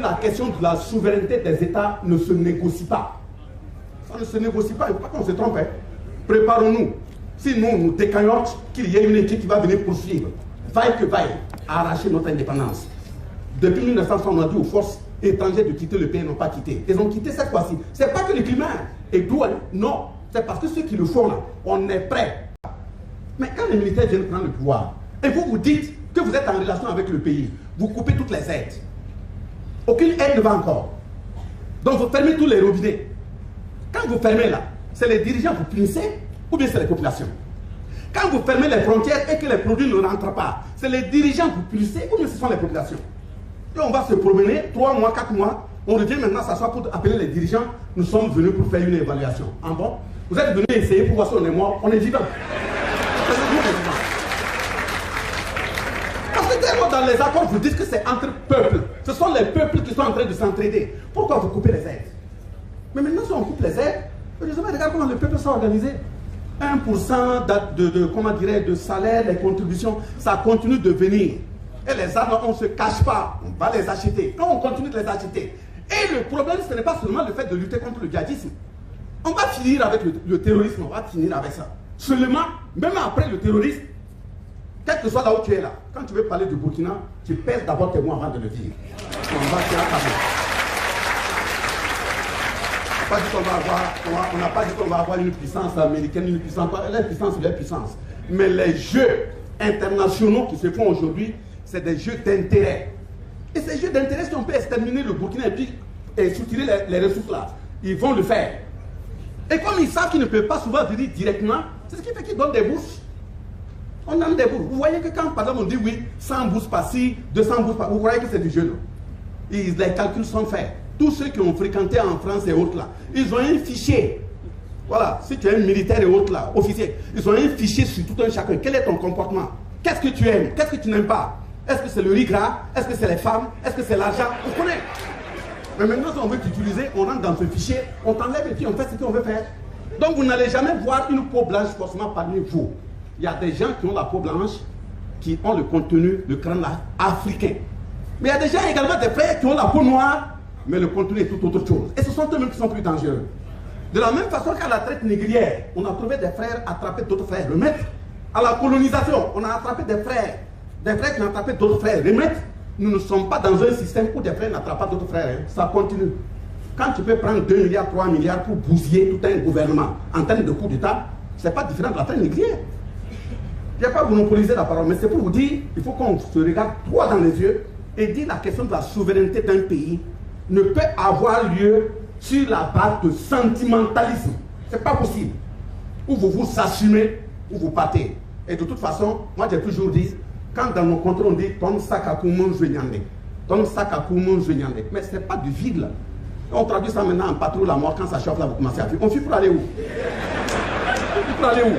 La question de la souveraineté des États ne se négocie pas. Ça ne se négocie pas, il ne faut pas qu'on se trompe. Hein. Préparons-nous. Sinon, nous décaillons qu'il y ait une équipe qui va venir poursuivre, vaille que vaille, à arracher notre indépendance. Depuis 1960, on a dit aux forces étrangères de quitter le pays, n'ont pas quitté. Ils ont quitté cette fois-ci. Ce n'est pas que le climat est doux, hein. Non. C'est parce que ceux qui le font là, on est prêts. Mais quand les militaires viennent prendre le pouvoir, et vous dites que vous êtes en relation avec le pays, vous coupez toutes les aides. Aucune aide ne va encore. Donc vous fermez tous les robinets. Quand vous fermez là, c'est les dirigeants que vous punissez ou bien c'est les populations. Quand vous fermez les frontières et que les produits ne rentrent pas, c'est les dirigeants que vous punissez ou bien ce sont les populations. Et on va se promener 3 mois, 4 mois, on revient maintenant s'asseoir pour appeler les dirigeants. Nous sommes venus pour faire une évaluation. En bon, vous êtes venus essayer pour voir si on est mort, on est vivant. Parce que dans les accords, vous dites que c'est entre peuples. Ce sont les peuples qui sont en train de s'entraider. Pourquoi vous coupez les aides? Mais maintenant, si on coupe les aides, regarde comment le peuple s'est organisé. 1% comment dirais, de salaire, les contributions, ça continue de venir. Et les armes, on ne se cache pas, on va les acheter. Et on continue de les acheter. Et le problème, ce n'est pas seulement le fait de lutter contre le djihadisme. On va finir avec le terrorisme, on va finir avec ça. Seulement, même après le terrorisme, quel que soit là où tu es là, quand tu veux parler du Burkina, tu pèses d'abord tes mots avant de le dire. On n'a pas dit qu'on va avoir une puissance américaine, une puissance, la puissance c'est la puissance. Mais les jeux internationaux qui se font aujourd'hui, c'est des jeux d'intérêt. Et ces jeux d'intérêt, si on peut exterminer le Burkina et puis soutirer les ressources là, ils vont le faire. Et comme ils savent qu'ils ne peuvent pas souvent venir directement, c'est ce qui fait qu'ils donnent des bourses. On donne des bourses. Vous voyez que quand par exemple on dit oui, 100 bourses par-ci, 200 bourses par-ci, vous voyez que c'est du jeu là. Les calculs sont faits. Tous ceux qui ont fréquenté en France et autres là, ils ont un fichier. Voilà, si tu es un militaire et autres là, officier, ils ont un fichier sur tout un chacun. Quel est ton comportement? Qu'est-ce que tu aimes? Qu'est-ce que tu n'aimes pas? Est-ce que c'est le riz gras? Est-ce que c'est les femmes? Est-ce que c'est l'argent? On connaît. Mais maintenant, si on veut t'utiliser, on rentre dans ce fichier, on t'enlève et puis on fait ce qu'on veut faire. Donc vous n'allez jamais voir une peau blanche forcément parmi vous. Il y a des gens qui ont la peau blanche, qui ont le contenu, le crâne africain. Mais il y a des gens également, des frères qui ont la peau noire, mais le contenu est tout autre chose. Et ce sont eux-mêmes qui sont plus dangereux. De la même façon qu'à la traite négrière, on a trouvé des frères attraper d'autres frères, remettre. À la colonisation, on a attrapé des frères qui ont attrapé d'autres frères, remettre. Nous ne sommes pas dans un système où des frères n'attrapent pas d'autres frères. Hein. Ça continue. Quand tu peux prendre 2 milliards, 3 milliards pour bousiller tout un gouvernement en termes de coup d'État, ce n'est pas différent de la traite négrière. Je n'ai pas monopolisé la parole, mais c'est pour vous dire, il faut qu'on se regarde droit dans les yeux et dire la question de la souveraineté d'un pays ne peut avoir lieu sur la base de sentimentalisme. Ce n'est pas possible. Ou vous vous assumez, ou vous partez. Et de toute façon, moi j'ai toujours dit, quand dans nos contrées on dit ton sac à koumon jouenyande, ton sac à koumon jouenyande, mais ce n'est pas du vide là. On traduit ça maintenant en patrouille la mort, quand ça chauffe là, vous commencez à fuir. On fuit pour aller où? On fuit pour aller où?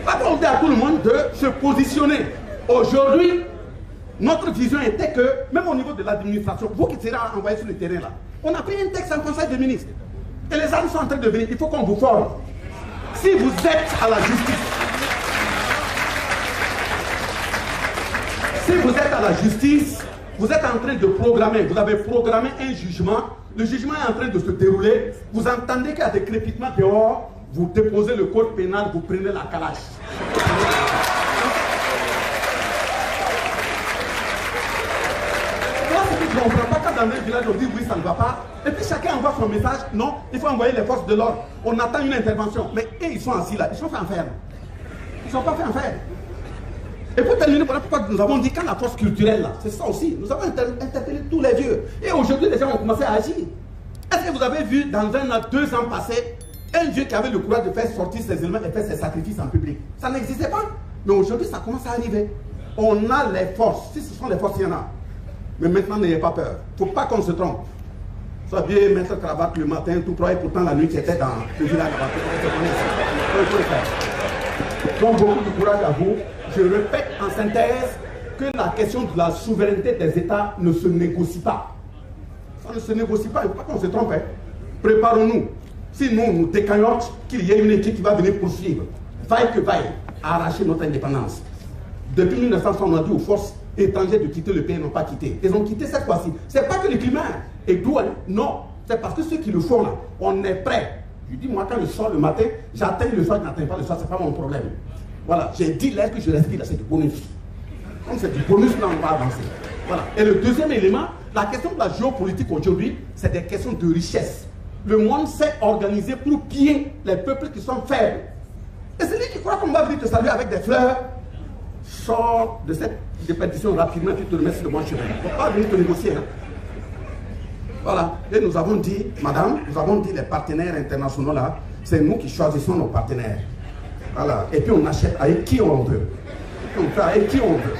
Après, on dit à tout le monde de se positionner. Aujourd'hui, notre vision était que, même au niveau de l'administration, vous qui serez envoyés sur le terrain là, on a pris un texte en conseil des ministres. Et les armes sont en train de venir. Il faut qu'on vous forme. Si vous êtes à la justice, vous êtes en train de programmer, vous avez programmé un jugement, le jugement est en train de se dérouler, vous entendez qu'il y a des crépitements dehors, vous déposez le code pénal, vous prenez la calache. On ne comprend pas quand dans un village on dit oui ça ne va pas et puis chacun envoie son message, non, il faut envoyer les forces de l'ordre, on attend une intervention, mais eux ils sont assis là, ils sont faits en faire. Ils ne sont pas faits en faire. Et pour terminer, voilà pourquoi nous avons dit quand la force culturelle là, c'est ça aussi, nous avons interpellé tous les vieux et aujourd'hui les gens ont commencé à agir. Est-ce que vous avez vu dans 2 ans passés un vieux qui avait le courage de faire sortir ses éléments et faire ses sacrifices en public? Ça n'existait pas, mais aujourd'hui ça commence à arriver. On a les forces, si ce sont les forces il y en a. Mais maintenant, n'ayez pas peur. Il ne faut pas qu'on se trompe. Soit bien mettre cravate le matin, tout droit, et pourtant la nuit, tu étais dans le village. Il faut le faire. Donc, beaucoup de courage à vous. Je répète en synthèse que la question de la souveraineté des États ne se négocie pas. Ça ne se négocie pas. Il ne faut pas qu'on se trompe. Hein. Préparons-nous. Sinon, nous décaillons qu'il y ait une équipe qui va venir poursuivre, vaille que vaille, à arracher notre indépendance. Depuis 1960, on a dit aux forces étrangers de quitter le pays n'ont pas quitté. Ils ont quitté cette fois-ci. Ce n'est pas que le climat est doux, hein. Non. C'est parce que ceux qui le font là, on est prêts. Je dis, moi, quand je sors le matin, j'atteins le soir, je n'atteins pas le soir, ce n'est pas mon problème. Voilà, j'ai dit l'air que je respire, c'est du bonus. Comme c'est du bonus, là, on va avancer. Voilà. Et le deuxième élément, la question de la géopolitique aujourd'hui, c'est des questions de richesse. Le monde s'est organisé pour piller les peuples qui sont faibles. Et c'est lui qui croit qu'on va venir te saluer avec des fleurs. Sors de cette déperdition rapidement, tu te remets sur le bon chemin. Il ne faut pas venir te négocier. Hein. Voilà. Et nous avons dit, madame, nous avons dit les partenaires internationaux là, c'est nous qui choisissons nos partenaires. Voilà. Et puis on achète avec qui on veut. On fait avec qui on veut.